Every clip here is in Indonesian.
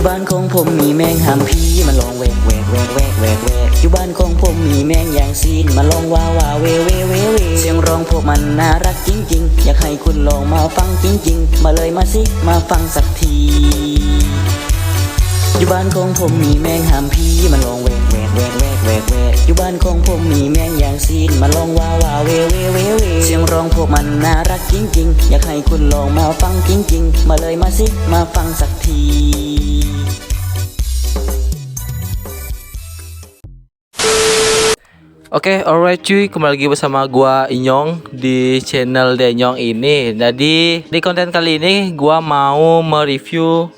อยู่บ้านของผมมีแมงหำพีมันลองแวกแวกแวกแวกแวกแวกอยู่บ้านของผมมีแมงยางซีนมาลองว่าว่าเวเวเวเวเสียงร้องพวกมันน่ารักจริงๆอยากให้คุณลองมาฟังจริงๆมาเลยมาสิมาฟังสักทีอยู่บ้านของผมมีแมงหำพีมันลองแวกแวกแวกแวกแวกแวกอยู่บ้านของผมมีแมงยางซีนมาลองว่าว่าเวเวเวเวเสียงร้องพวกมันน่ารักจริงๆอยากให้คุณลองมาฟังจริงๆมาเลยมาสิมาฟังสักที Oke, alright cuy, kembali lagi bersama gua Inyong di channel Denyong ini. Jadi di konten kali ini gua mau mereview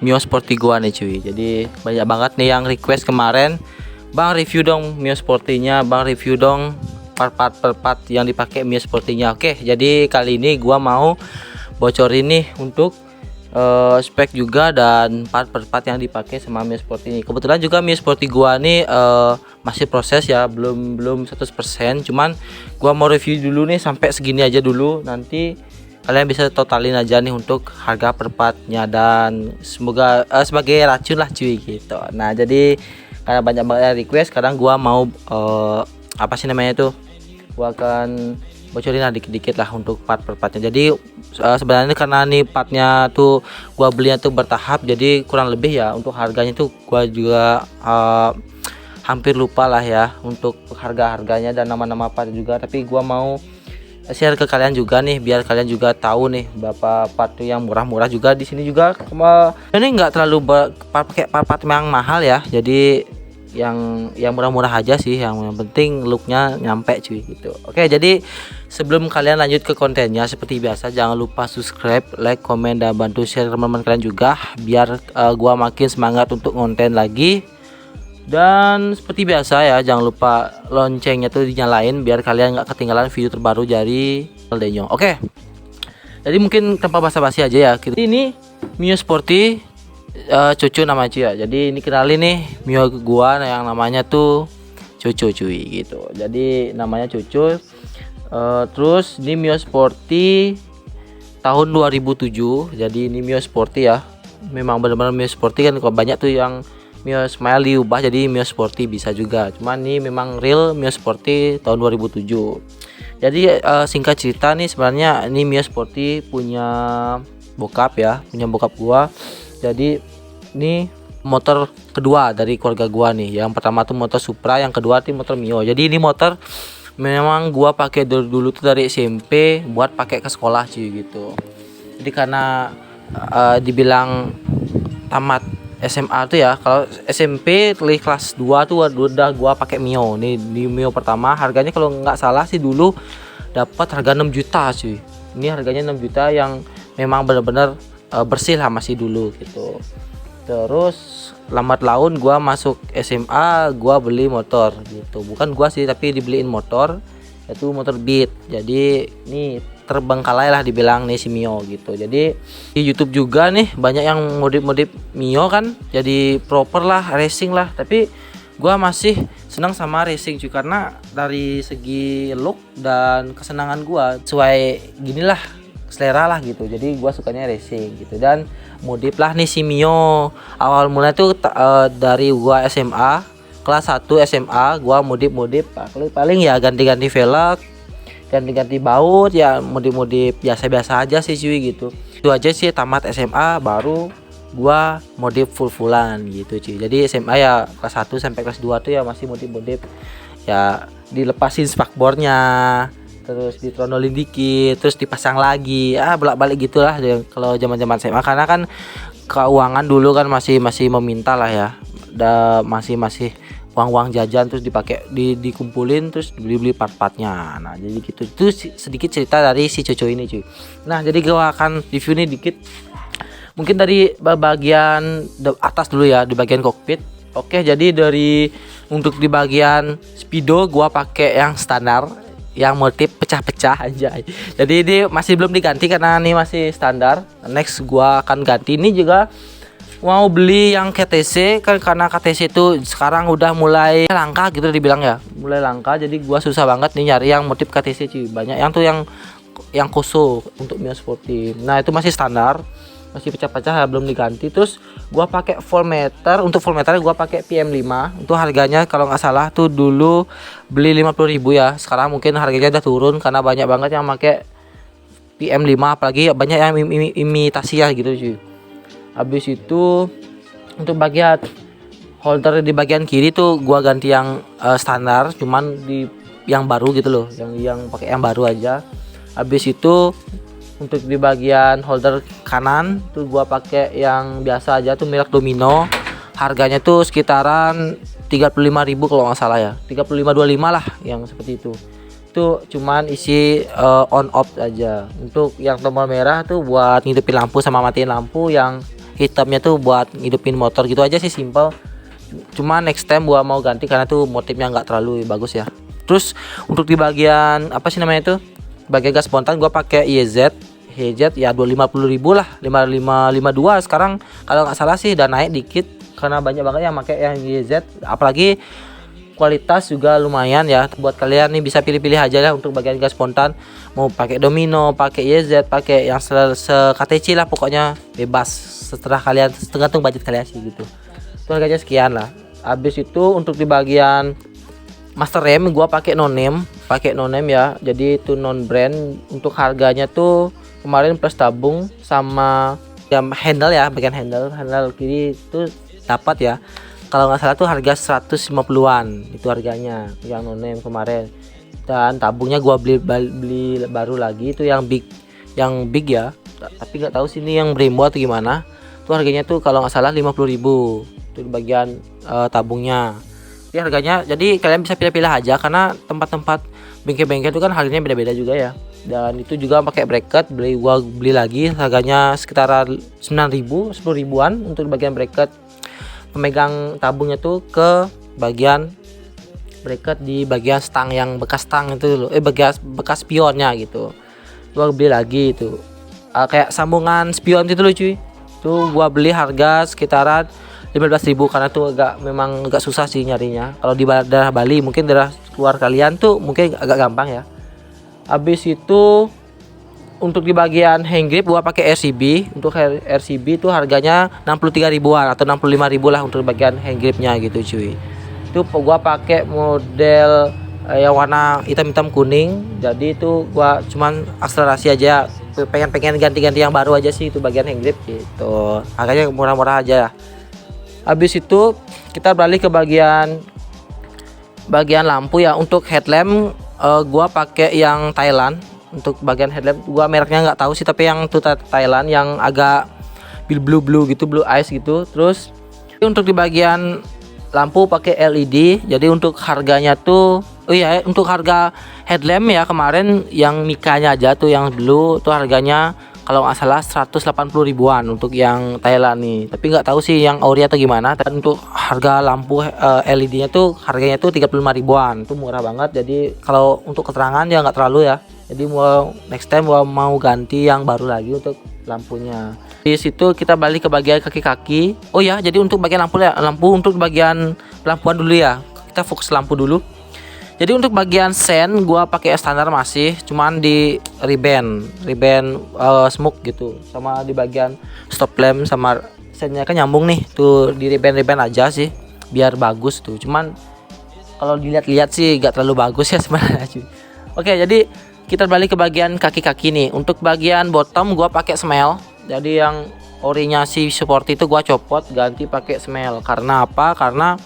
Mio Sporty gua nih cuy. Jadi banyak banget nih yang request kemarin, "Bang, review dong Mio Sporty-nya, Bang, review dong part-part per part yang dipakai Mio Sporty-nya." Oke, jadi kali ini gua mau bocorin nih untuk spek juga dan part per part yang dipakai sama Mio Sporty ini. Kebetulan juga Mio Sporty gua nih masih proses ya, belum 100%, cuman gua mau review dulu nih sampai segini aja dulu. Nanti kalian bisa totalin aja nih untuk harga per partnya dan semoga sebagai racun lah cuy gitu. Nah, jadi karena banyak banget request, sekarang gua mau apa sih namanya tuh, gua akan bocorin lah dikit-dikit lah untuk part per partnya. Jadi sebenarnya karena nih partnya tuh gua belinya tuh bertahap, jadi kurang lebih ya untuk harganya tuh gua juga hampir lupa lah ya untuk harga-harganya dan nama-nama part juga. Tapi gua mau share ke kalian juga nih biar kalian juga tahu nih berapa part tuh yang murah-murah juga di sini juga. Ini nggak terlalu pakai part yang mahal ya. Jadi yang murah-murah aja sih, yang penting looknya nyampe cuy gitu. Oke, jadi sebelum kalian lanjut ke kontennya, seperti biasa jangan lupa subscribe, like, komen, dan bantu share teman-teman kalian juga biar gua makin semangat untuk konten lagi. Dan seperti biasa ya, jangan lupa loncengnya tuh dinyalain biar kalian nggak ketinggalan video terbaru dari Denyong. Oke, jadi mungkin tanpa basa-basi aja ya, ini Mio Sporty Cucu namanya cuy ya. Jadi ini kenalin nih Mio gua yang namanya tuh Cucu cuy gitu. Jadi namanya Cucu. Terus ini Mio Sporty tahun 2007. Jadi ini Mio Sporty ya. Memang benar-benar Mio Sporty kan, kok banyak tuh yang Mio Smile diubah jadi Mio Sporty bisa juga. Cuman ini memang real Mio Sporty tahun 2007. Jadi singkat cerita nih, sebenarnya ini Mio Sporty punya bokap ya, punya bokap gua. Jadi ini motor kedua dari keluarga gua nih. Yang pertama tuh motor Supra, yang kedua tuh motor Mio. Jadi ini motor memang gua pakai dulu tuh dari SMP buat pakai ke sekolah cuy gitu. Jadi karena dibilang tamat SMA tuh ya, kalau SMP kelas 2 tuh udah gua pakai Mio. Nih di Mio pertama harganya kalau nggak salah sih dulu dapat harga 6 juta cuy. Ini harganya 6 juta yang memang benar-benar bersih lah masih dulu gitu. Terus lambat laun gua masuk SMA, gua beli motor gitu. Bukan gua sih, tapi dibeliin motor, yaitu motor Beat. Jadi ini terbengkalai lah dibilang nih si Mio gitu. Jadi di YouTube juga nih banyak yang modif-modif Mio kan, jadi proper lah, racing lah. Tapi gua masih senang sama racing cuy, karena dari segi look dan kesenangan gua sesuai ginilah, selera lah gitu. Jadi gua sukanya racing gitu dan modif lah nih si Mio. Awal mulai tuh dari gua SMA, kelas 1 SMA gua modif paling ya ganti-ganti velg, ganti-ganti baut ya, modif biasa-biasa aja sih cuy gitu. Itu aja sih, tamat SMA baru gua modif full-fullan gitu cuy. Jadi SMA ya kelas 1 sampai kelas 2 tuh ya masih modif ya, dilepasin spakbornya, terus ditrondolin dikit, terus dipasang lagi, bolak-balik gitulah kalau zaman-zaman SMA. Karena kan keuangan dulu kan masih meminta lah ya, masih uang jajan, terus dipakai dikumpulin, terus beli part-partnya. Nah jadi gitu, itu sedikit cerita dari si Cucu ini cuy. Nah jadi gua akan review nih dikit, mungkin dari bagian atas dulu ya, di bagian kokpit. Oke, jadi untuk di bagian speedo gua pakai yang standar, yang motif pecah-pecah aja. Jadi ini masih belum diganti karena ini masih standar. Next gua akan ganti. Ini juga mau beli yang KTC kan, karena KTC itu sekarang udah mulai langka gitu dibilang ya, mulai langka. Jadi gua susah banget nih nyari yang motif KTC cuy. Banyak yang tuh yang khusus untuk Mio Sporty. Nah itu masih standar. masih pecah-pecah, belum diganti. Terus gua pakai voltmeter, untuk voltmeter gua pakai PM5. Untuk harganya kalau nggak salah tuh dulu beli 50.000 ya. Sekarang mungkin harganya udah turun karena banyak banget yang pakai PM5, apalagi banyak yang imitasi ya gitu cuy. Habis itu untuk bagian holder di bagian kiri tuh gua ganti yang standar, cuman di yang baru gitu loh, yang pakai yang baru aja. Habis itu untuk di bagian holder kanan tuh gua pakai yang biasa aja tuh merek Domino. Harganya tuh sekitaran 35.000 kalau nggak salah ya. 35-25 lah yang seperti itu. Itu cuman isi on off aja. Untuk yang tombol merah tuh buat ngidupin lampu sama matiin lampu, yang hitamnya tuh buat ngidupin motor gitu aja sih, simple. Cuma next time gua mau ganti karena tuh motifnya nggak terlalu bagus ya. Terus untuk di bagian apa sih namanya itu, bagian gas spontan gua pakai YZ ya 250.000 lah, 5552 sekarang kalau nggak salah sih, udah naik dikit karena banyak banget yang pakai yang YZ. Apalagi kualitas juga lumayan ya. Buat kalian nih bisa pilih-pilih aja lah untuk bagian gas spontan, mau pakai Domino, pakai YZ, pakai yang se-KTC lah, pokoknya bebas setelah kalian, tergantung budget kalian sih gitu. Itu harganya sekian lah. Habis itu untuk di bagian master rem gua pakai no name ya, jadi itu non brand. Untuk harganya tuh kemarin plus tabung sama yang handle ya, bagian handle kiri itu dapat ya. Kalau nggak salah tuh harga 150-an itu harganya yang no name kemarin. Dan tabungnya gua beli baru lagi itu yang big ya. Tapi nggak tahu sih ini yang Brembo atau gimana. Itu harganya tuh kalau nggak salah 50.000 itu di bagian tabungnya. Jadi harganya, jadi kalian bisa pilih-pilih aja karena tempat-tempat bengkel-bengkel itu kan harganya beda-beda juga ya. Dan itu juga pakai bracket, gua beli lagi harganya sekitar 9.000, 10.000-an untuk bagian bracket. Pemegang tabungnya tuh ke bagian bracket di bagian stang yang bekas stang itu loh, bekas spionnya gitu. Gua beli lagi itu kayak sambungan spion itu loh cuy. Tuh gua beli harga sekitaran 15.000 karena tuh memang agak susah sih nyarinya. Kalau di daerah Bali, mungkin daerah luar kalian tuh mungkin agak gampang ya. Habis itu untuk di bagian hand grip gua pakai RCB. Untuk RCB itu harganya 63.000-an atau 65.000 lah untuk bagian hand gripnya gitu cuy. Itu gua pakai model yang warna hitam kuning. Jadi itu gua cuman akselerasi aja, pengen ganti-ganti yang baru aja sih itu bagian hand grip gitu. Harganya murah-murah aja. Habis itu kita beralih ke bagian lampu ya. Untuk headlamp gua pakai yang Thailand. Untuk bagian headlamp gua mereknya nggak tahu sih, tapi yang tuh Thailand yang agak blue gitu, blue eyes gitu. Terus untuk di bagian lampu pakai LED. Jadi untuk harganya tuh untuk harga headlamp ya kemarin yang mikanya aja tuh yang blue tuh harganya kalau nggak salah 180.000-an untuk yang Thailand nih. Tapi nggak tahu sih yang ori atau gimana. Dan untuk harga lampu LED-nya tuh harganya tuh 35.000-an. Itu murah banget. Jadi kalau untuk keterangan ya nggak terlalu ya. Jadi mau next time mau ganti yang baru lagi untuk lampunya. Di situ kita balik ke bagian kaki-kaki. Oh ya, jadi untuk bagian lampu untuk bagian lampuan dulu ya. Kita fokus lampu dulu. Jadi untuk bagian sen gua pakai standar masih, cuman di ribbon smoke gitu. Sama di bagian stop lamp sama sennya kan nyambung nih. Tuh di ribbon aja sih biar bagus tuh. Cuman kalau dilihat-lihat sih gak terlalu bagus ya sebenarnya. Oke, jadi kita balik ke bagian kaki-kaki nih. Untuk bagian bottom gua pakai smell. Jadi yang orinya si support itu gua copot ganti pakai smell. Karena apa? Karena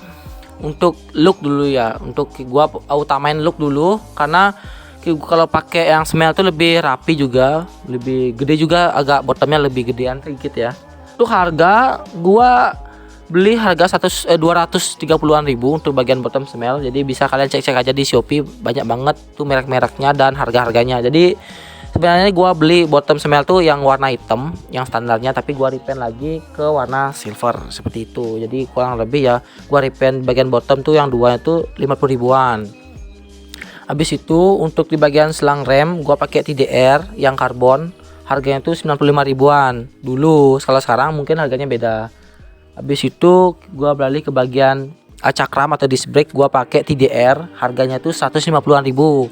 untuk look dulu ya. Untuk gua utamain look dulu karena kalau pakai yang smell tuh lebih rapi juga, lebih gede juga, agak bottomnya lebih gedean sedikit ya. Untuk harga gua beli harga 230-an ribu untuk bagian bottom smell. Jadi bisa kalian cek-cek aja di Shopee, banyak banget tuh merek-mereknya dan harga-harganya. Jadi sebenarnya gua beli bottom smell tuh yang warna hitam yang standarnya, tapi gua repaint lagi ke warna silver seperti itu. Jadi kurang lebih ya gua repaint bagian bottom tuh yang dua itu 50.000-an. Habis itu untuk di bagian selang rem gua pakai TDR yang karbon. Harganya tuh 95.000-an dulu. Kalau sekarang mungkin harganya beda. Habis itu gua beralih ke bagian cakram atau disc brake, gua pakai TDR, harganya tuh 150-an ribu.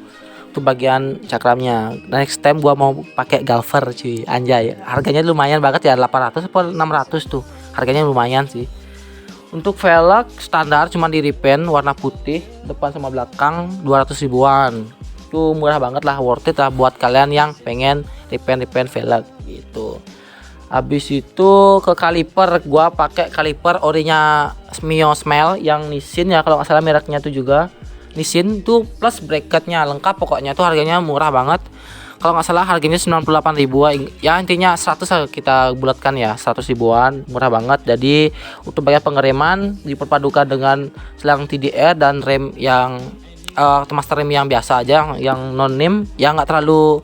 tuh bagian cakramnya. Next time gua mau pakai galver cuy, anjay. Harganya lumayan banget ya, 800 atau 600 tuh. Harganya lumayan sih. Untuk velg standar cuma di repaint warna putih depan sama belakang 200 ribuan. Itu murah banget lah, worth it lah buat kalian yang pengen repaint velg gitu. Habis itu ke kaliper, gua pakai kaliper orinya Mio Smile yang Nissin ya, kalau nggak salah mereknya tuh juga Nissin tuh, plus bracketnya lengkap, pokoknya tuh harganya murah banget. Kalau nggak salah harganya 98 ribuan ya, intinya 100 lah kita bulatkan ya, 100 ribuan, murah banget. Jadi untuk bagian pengereman diperpadukan dengan selang TDR dan rem yang master rem yang biasa aja, yang non nim, yang nggak terlalu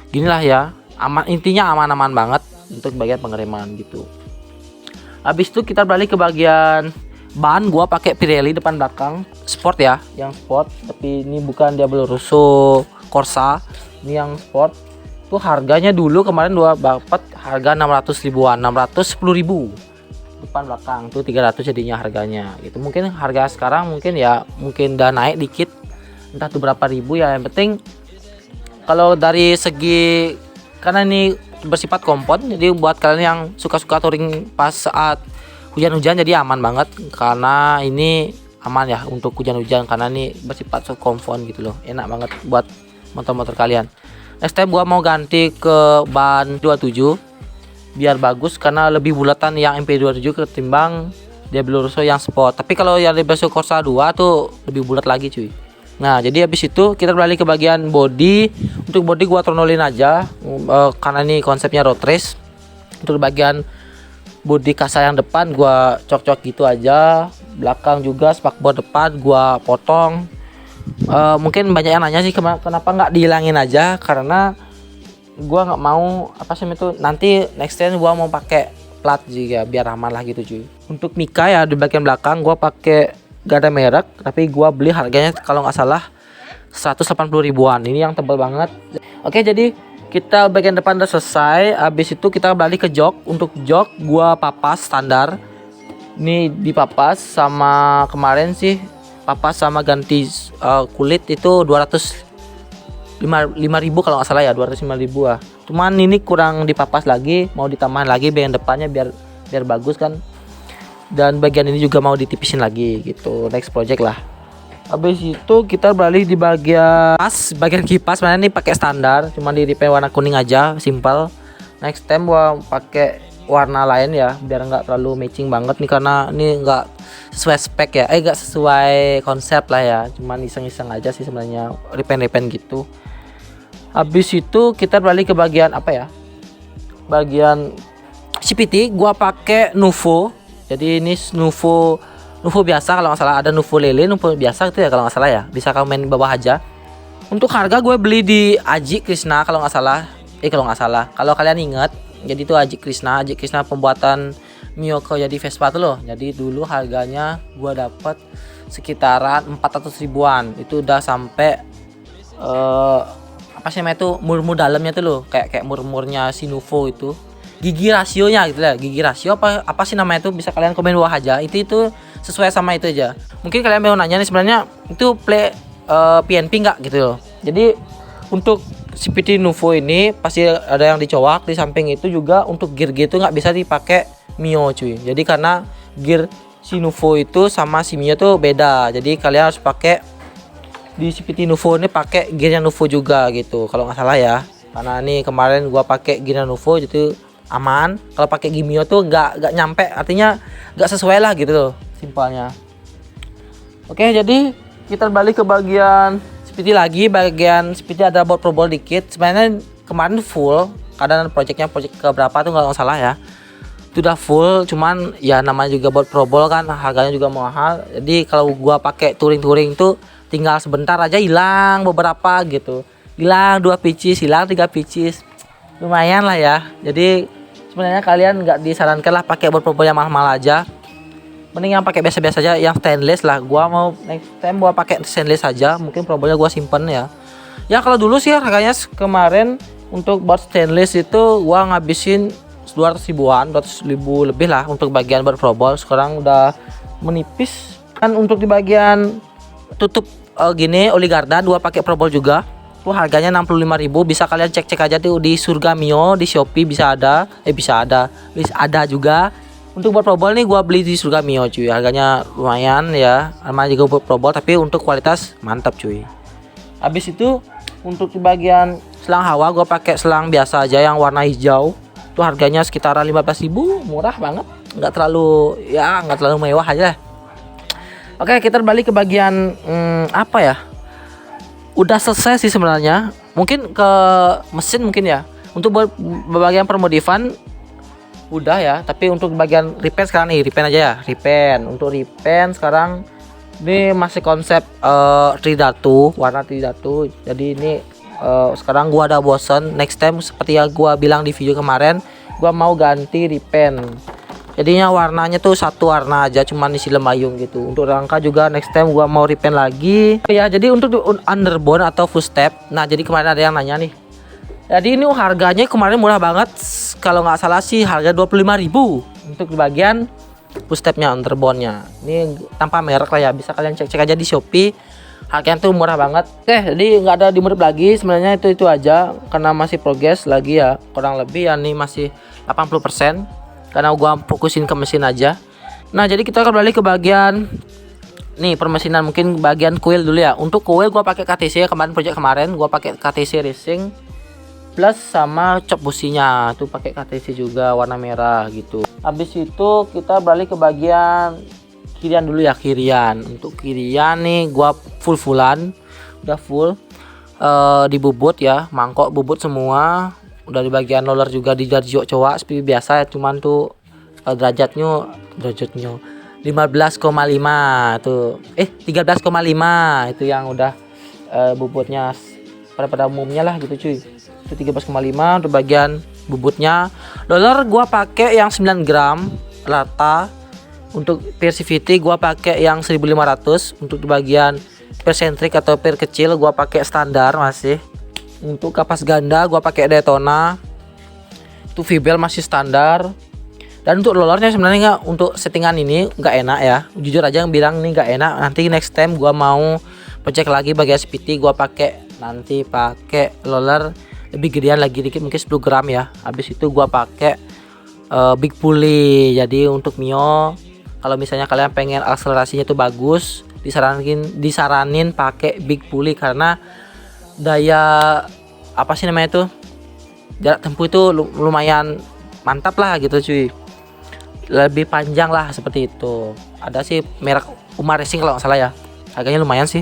gini lah ya, aman, intinya aman-aman banget untuk bagian pengereman gitu. Habis itu kita balik ke bagian ban, gua pakai Pirelli depan belakang sport ya, yang sport, tapi ini bukan Diablo Rosso Corsa, ini yang sport. Tuh harganya dulu kemarin gua dapat harga 600 ribuan, 610 ribu depan belakang tuh 300 jadinya harganya gitu. Mungkin harga sekarang mungkin udah naik dikit, entah tuh berapa ribu ya, yang penting kalau dari segi, karena ini bersifat kompon, jadi buat kalian yang suka-suka touring pas saat hujan-hujan jadi aman banget, karena ini aman ya untuk hujan-hujan, karena ini bersifat kompon gitu loh, enak banget buat motor-motor kalian. Next time gua mau ganti ke ban 27 biar bagus, karena lebih bulatan yang MP27 ketimbang Diablo Rosso yang sport. Tapi kalau yang Diablo Rosso Corsa 2 tuh lebih bulat lagi cuy. Nah, jadi habis itu kita balik ke bagian body. Untuk body gua tronolin aja karena ini konsepnya road race. Untuk bagian body kasa yang depan gua cok-cok gitu aja. Belakang juga spakbor depan gua potong. Mungkin banyak yang nanya sih kenapa nggak dihilangin aja, karena gua nggak mau itu nanti next time gua mau pakai plat juga biar aman lah gitu cuy. Untuk mika ya di bagian belakang gua pakai, gak ada merek, tapi gua beli harganya kalau nggak salah 180 ribuan. Ini yang tebal banget. Oke, jadi kita bagian depan udah selesai. Habis itu kita balik ke jok. Untuk jok gua papas standar. Ini dipapas sama kemarin sih, papas sama ganti kulit itu 205 ribu kalau nggak salah ya, 205 ribu lah. Cuman ini kurang dipapas lagi, mau ditambahin lagi bagian depannya biar bagus kan. Dan bagian ini juga mau ditipisin lagi gitu, next project lah. Habis itu kita beralih di bagian kipas, mana ini pakai standar, cuma di repaint warna kuning aja, simple. Next time gua pakai warna lain ya, biar nggak terlalu matching banget nih, karena ini nggak sesuai spek ya, nggak sesuai konsep lah ya, cuman iseng-iseng aja sih sebenarnya, repaint gitu. Habis itu kita beralih ke bagian bagian CPT, gua pakai Nuvo. Jadi ini Nuvo biasa kalau nggak salah, ada Nuvo lele, Nuvo biasa itu ya kalau nggak salah ya. Bisa komen bawah aja. Untuk harga gue beli di Aji Krishna kalau nggak salah. Kalau kalian ingat, jadi itu Aji Krishna pembuatan Miyoko jadi Vespa tuh loh. Jadi dulu harganya gue dapat sekitaran 400 ribuan. Itu udah sampai murmur dalamnya tuh loh, kayak murmurnya si Nuvo itu. Gigi rasionya gitu lah, gigi rasio apa sih namanya itu, bisa kalian komen bawah aja. Itu sesuai sama itu aja. Mungkin kalian mau nanya nih sebenarnya itu PNP enggak gitu loh. Jadi untuk CPT Nuvo ini pasti ada yang dicowak di samping, itu juga untuk gear gitu nggak bisa dipakai Mio cuy. Jadi karena gear si Nuvo itu sama si Mio tuh beda. Jadi kalian harus pakai di CPT Nuvo ini pakai gearnya Nuvo juga gitu kalau nggak salah ya. Karena ini kemarin gua pakai gearnya Nuvo jadi aman. Kalau pakai Gimio tuh nggak nyampe, artinya nggak sesuai lah gitu loh, simpelnya. Oke, jadi kita balik ke bagian speedy lagi. Bagian speedy ada baut probol dikit. Sebenarnya kemarin full, kadang project ke berapa tuh nggak salah ya, itu udah full. Cuman ya namanya juga baut probol kan, harganya juga mahal. Jadi kalau gua pakai touring tuh tinggal sebentar aja hilang beberapa gitu, hilang 2 pieces, hilang 3 pieces, lumayan lah ya. Jadi sebenarnya kalian nggak disarankan lah pakai baut probol yang mahal-mahal aja, mending yang pakai biasa-biasa aja, yang stainless lah. Gua mau next time gua pakai stainless aja, mungkin probolnya gua simpen ya. Ya kalau dulu sih harganya kemarin untuk baut stainless itu gua ngabisin 200 ribu lebih lah untuk bagian baut probol. Sekarang udah menipis kan. Untuk di bagian tutup gini oli gardan gua pakai probol juga. Tuh harganya 65.000, bisa kalian cek-cek aja tuh di Surga Mio di Shopee bisa ada. Bisa ada juga. Untuk buat probol nih gua beli di Surga Mio cuy. Harganya lumayan ya. Sama juga buat probol tapi untuk kualitas mantap cuy. Habis itu untuk di bagian selang hawa gua pakai selang biasa aja yang warna hijau. Tuh harganya sekitaran 15.000, murah banget. Nggak terlalu mewah aja. Oke, kita balik ke bagian apa ya? Udah selesai sih sebenarnya. Mungkin ke mesin mungkin ya. Untuk bagian permodifan udah ya. Tapi untuk bagian repaint sekarang nih, repaint aja ya. Untuk repaint sekarang ini masih konsep tridatu, warna tridatu. Jadi ini sekarang gua ada bosen. Next time seperti yang gua bilang di video kemarin, gua mau ganti repaint. Jadinya warnanya tuh satu warna aja, cuman isi lembayung gitu. Untuk rangka juga next time gua mau repaint lagi. Ya, jadi untuk underbone atau full step. Nah, jadi kemarin ada yang nanya nih. Jadi ini harganya kemarin murah banget. Kalau nggak salah sih harga 25.000 untuk di bagian full stepnya, underbone-nya. Ini tanpa merek lah ya, bisa kalian cek-cek aja di Shopee. Harganya tuh murah banget. Oke, jadi nggak ada dimodif lagi. Sebenarnya itu aja karena masih progres lagi ya. Kurang lebih ya nih masih 80%. Karena gua fokusin ke mesin aja. Nah, jadi kita akan balik ke bagian nih permesinan, mungkin bagian coil dulu ya. Untuk coil gua pakai KTC project kemarin gua pakai KTC Racing plus sama cop businya tuh pakai KTC juga warna merah gitu. Habis itu kita balik ke bagian kirian dulu ya, kirian. Untuk kirian nih gua fullan, udah full di bubut ya, mangkok bubut semua. Udah di bagian roller juga di jok cowok seperti biasa ya, cuman tuh derajatnya 15,5 tuh 13,5 itu yang udah bubutnya pada umumnya lah gitu cuy. Itu 13,5 untuk bagian bubutnya. Roller gua pakai yang 9 gram rata. Untuk persivity gua pakai yang 1500. Untuk di bagian persentrik atau per kecil gua pakai standar masih. Untuk kapas ganda gua pakai Daytona. Itu Vibel masih standar. Dan untuk rollernya sebenarnya nggak, untuk settingan ini nggak enak ya. Jujur aja yang bilang ini nggak enak. Nanti next time gua mau cek lagi bagian speedy, gua pakai roller lebih gedean lagi dikit, mungkin 10 gram ya. Habis itu gua pakai big pulley. Jadi untuk Mio kalau misalnya kalian pengen akselerasinya itu bagus, disaranin pakai big pulley karena daya apa sih namanya itu, jarak tempuh itu lumayan mantap lah gitu cuy, lebih panjang lah seperti itu. Ada sih merek Umar Racing kalau nggak salah ya, harganya lumayan sih.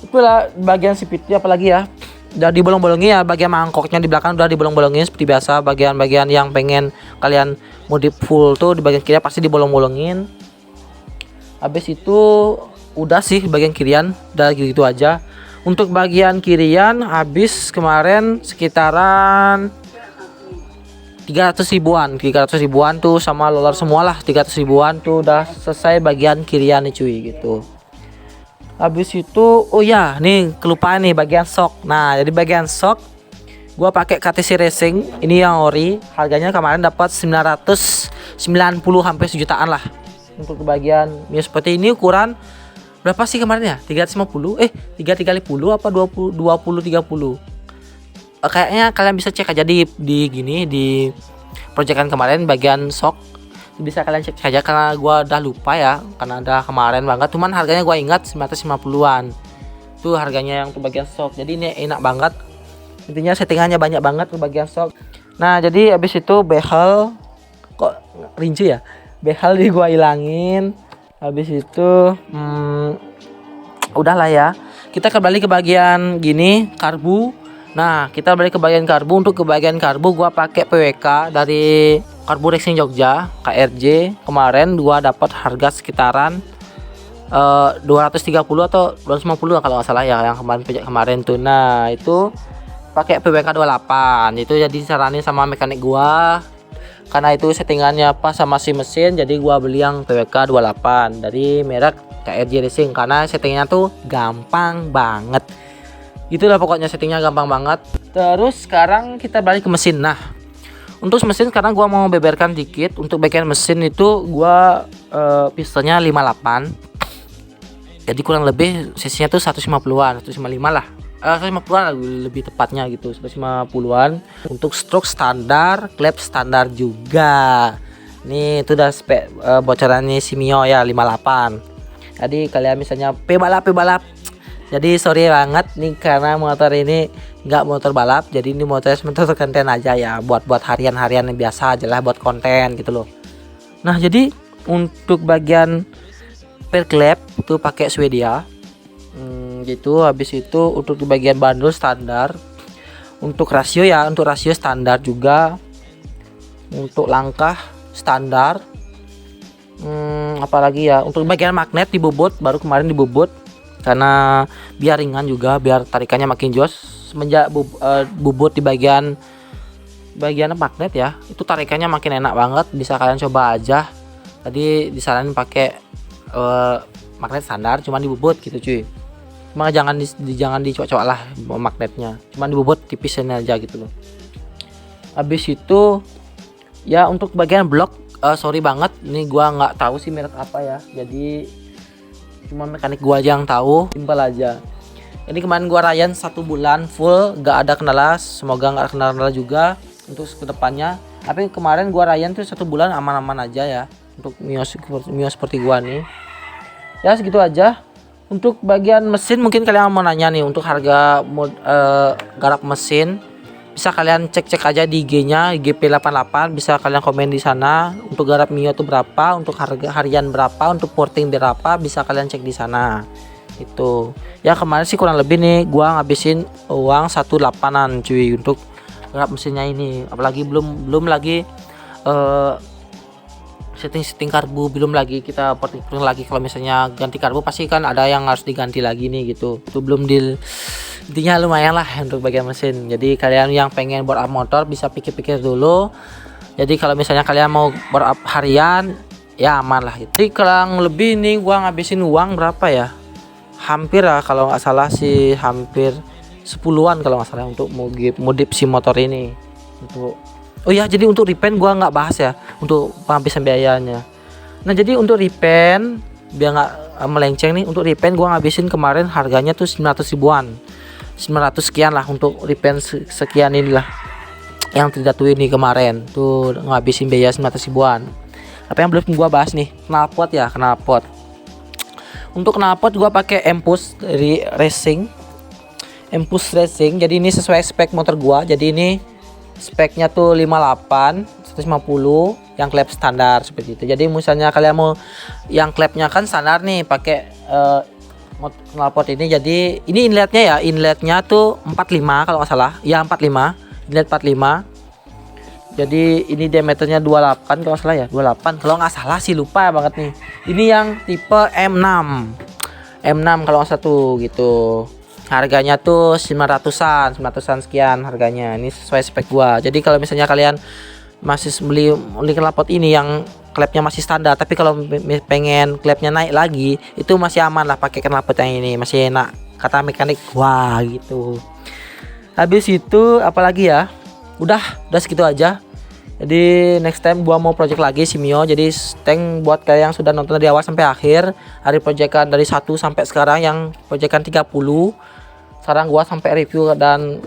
Itulah bagian CVT, apalagi ya udah dibolong-bolongin ya, bagian mangkoknya di belakang udah dibolong-bolongin seperti biasa. Bagian-bagian yang pengen kalian modif full tuh di bagian kiri pasti dibolong-bolongin. Habis itu udah sih bagian kirian udah gitu aja. Untuk bagian kirian habis kemarin sekitaran 300 ribuan tuh sama roller semua lah, 300 ribuan tuh udah selesai bagian kirian nih cuy gitu. Habis itu oh ya nih kelupaan nih bagian shock. Nah, jadi bagian shock gua pakai KTC Racing ini yang ori, harganya kemarin dapat 990 hampir sejutaan lah. Untuk bagian Mio seperti ini ukuran berapa sih kemarin ya? 350 330 apa 20 30. Kayaknya kalian bisa cek aja di proyekan kemarin bagian shock. Bisa kalian cek aja karena gua udah lupa ya, karena ada kemarin banget. Cuman harganya gua ingat 950-an. Tuh harganya yang untuk bagian shock. Jadi ini enak banget. Intinya settingannya banyak banget untuk bagian shock. Nah, jadi habis itu behel kok rinci ya? Behel di gua ilangin. Habis itu udahlah ya. Kita kembali ke bagian gini, karbu. Nah, kita balik ke bagian karbu. Untuk ke bagian karbu gua pakai PWK dari Karbu Racing Jogja KRJ. Kemarin gua dapat harga sekitaran 230 atau 250 kalau nggak salah ya, yang kemarin tuh. Nah, itu pakai PWK 28. Itu jadi saranin sama mekanik gua. Karena itu settingannya pas sama si mesin, jadi gua beli yang PWK 28 dari merek KRJ Racing karena settingnya tuh gampang banget. Itulah pokoknya settingnya gampang banget. Terus sekarang kita balik ke mesin. Nah, untuk mesin sekarang gua mau beberkan dikit. Untuk bagian mesin itu gua pistonnya 58. Jadi kurang lebih sisinya tuh 150-an, 155 lah. 150-an lebih tepatnya gitu, 150-an. Untuk stroke standar, klep standar juga. Nih itu udah spek bocorannya si Mio ya 58. Jadi kalian misalnya P balap. Jadi sorry banget nih karena motor ini nggak motor balap, jadi ini motor konten aja ya, buat harian-harian yang biasa aja lah, buat konten gitu loh. Nah jadi untuk bagian per klep itu pakai Swedia gitu. Habis itu untuk di bagian bandul standar, untuk rasio ya, untuk rasio standar juga, untuk langkah standar. Apalagi ya, untuk bagian magnet dibobot, baru kemarin dibobot karena biar ringan juga, biar tarikannya makin jos. Semenjak bobot di bagian magnet ya, itu tarikannya makin enak banget, bisa kalian coba aja. Tadi disaranin pakai magnet standar, cuman dibobot gitu cuy. Cuma jangan dicocok lah magnetnya, cuman dibobot tipisin aja gitu loh. Habis itu ya untuk bagian blok, sorry banget, ini gua nggak tahu sih merek apa ya, jadi cuma mekanik gua aja yang tahu, simpel aja. Ini kemarin gua rayan 1 bulan full, nggak ada kendala, semoga nggak ada kendala juga untuk kedepannya. Tapi kemarin gua rayan tuh 1 bulan aman-aman aja ya untuk Mio seperti gua nih. Ya segitu aja. Untuk bagian mesin mungkin kalian mau nanya nih untuk harga garap mesin, bisa kalian cek aja di IG-nya GP88, bisa kalian komen di sana. Untuk garap Mio itu berapa, untuk harga harian berapa, untuk porting berapa, bisa kalian cek di sana. Itu ya kemarin sih kurang lebih nih gua ngabisin uang 18-an cuy untuk garap mesinnya ini. Apalagi belum lagi setting karbu, belum lagi kita porting lagi. Kalau misalnya ganti karbu pasti kan ada yang harus diganti lagi nih gitu. Itu belum deal. Intinya lumayan lah untuk bagian mesin. Jadi kalian yang pengen board up motor bisa pikir-pikir dulu. Jadi kalau misalnya kalian mau board up harian ya aman lah gitu. Jadi kurang lebih nih gua ngabisin uang berapa ya, hampir lah kalau nggak salah sih, hampir 10-an kalau nggak salah untuk modif si motor ini. Untuk oh ya, jadi untuk repaint gua nggak bahas ya untuk penghabisan biayanya. Nah jadi untuk repaint biar nggak melenceng nih, untuk repaint gua ngabisin kemarin harganya tuh 900 ribuan, 900 sekian lah untuk repaint sekian inilah yang tidak tuh ini kemarin tuh ngabisin biaya 900 ribuan. Apa yang belum gua bahas nih, knalpot ya, knalpot. Untuk knalpot gua pakai Empus dari Empus Racing. Jadi ini sesuai spek motor gua. Jadi ini speknya tuh 58 150 yang klep standar seperti itu. Jadi misalnya kalian mau yang klepnya kan standar nih pakai knalpot ini. Jadi ini inletnya tuh 45 kalau nggak salah ya, 45 inlet 45. Jadi ini diameternya 28 kalau nggak salah ya, 28 kalau nggak salah sih, lupa banget nih. Ini yang tipe M6 kalau nggak salah tuh gitu. Harganya tuh 900-an sekian harganya. Ini sesuai spek gua. Jadi kalau misalnya kalian masih beli knalpot ini yang klepnya masih standar, tapi kalau pengen klepnya naik lagi itu masih aman lah pakai knalpot yang ini, masih enak kata mekanik wah gitu. Habis itu apalagi ya, udah segitu aja. Jadi next time gua mau project lagi si Mio. Jadi thank buat kalian yang sudah nonton dari awal sampai akhir. Hari projectan dari 1 sampai sekarang yang projectan 30. Sekarang gua sampai review dan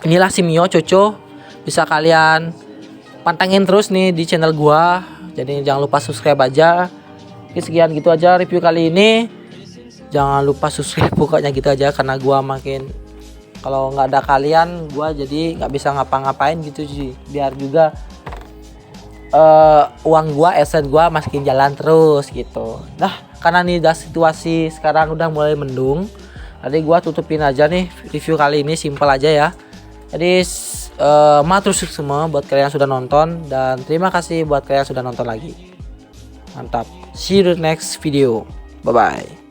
inilah si Mio Coco. Bisa kalian pantengin terus nih di channel gua. Jadi jangan lupa subscribe aja. Oke, sekian gitu aja review kali ini. Jangan lupa subscribe pokoknya gitu aja, karena gua makin kalau nggak ada kalian gua jadi nggak bisa ngapa-ngapain gitu sih. Biar juga uang gua, aset gua makin jalan terus gitu. Nah karena nih udah situasi sekarang udah mulai mendung, jadi gua tutupin aja nih review kali ini, simpel aja ya. Jadi matur suwun semua buat kalian yang sudah nonton, dan terima kasih buat kalian yang sudah nonton lagi. Mantap. See you the next video. Bye bye.